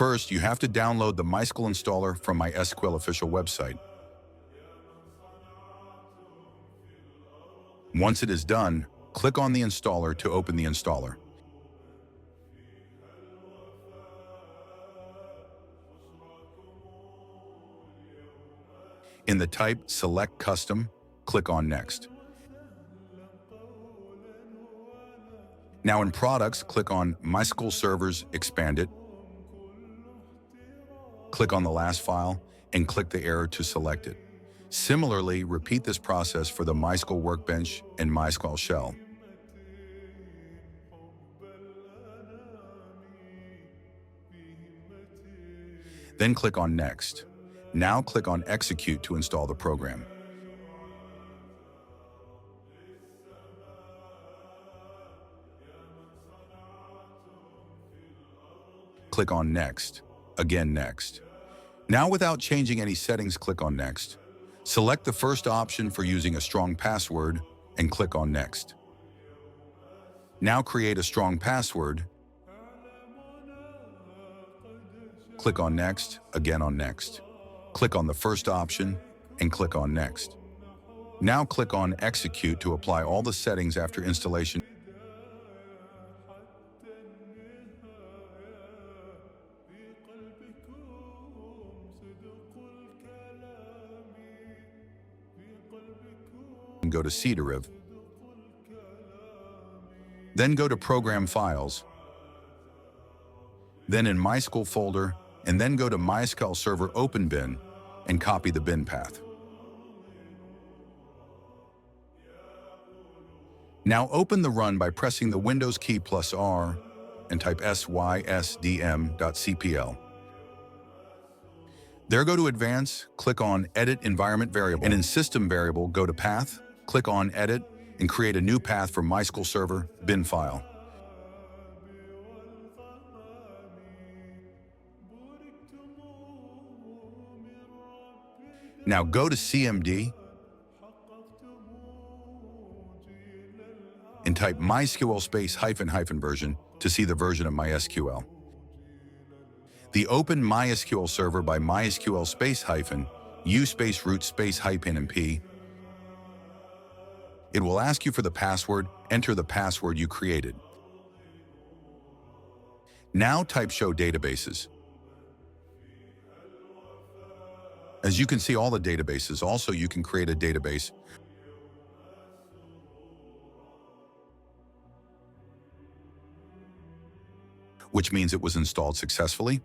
First, you have to download the MySQL installer from MySQL official website. Once it is done, click on the installer to open the installer. In the type Select Custom, click on Next. Now in Products, click on MySQL Servers, expand it. Click on the last file and click the arrow to select it. Similarly, repeat this process for the MySQL Workbench and MySQL Shell. Then click on Next. Now click on Execute to install the program. Click on Next. Again, Next. Now without changing any settings, click on Next. Select the first option for using a strong password and click on Next. Now create a strong password. Click on Next, again on Next. Click on the first option and click on Next. Now click on Execute to apply all the settings after installation. And go to CDeriv. Then go to Program Files. Then in MySQL folder, and then go to MySQL Server Open Bin and copy the bin path. Now open the run by pressing the Windows key plus R and type sysdm.cpl. There go to Advanced, click on Edit Environment Variable, and in System Variable, go to Path, click on Edit, and create a new path for MySQL Server bin file. Now go to CMD and type MySQL space -- version to see the version of MySQL. The open MySQL server by MySQL space - u space root space -p. It will ask you for the password. Enter the password you created. Now type show databases. As you can see all the databases. Also, you can create a database which means it was installed successfully.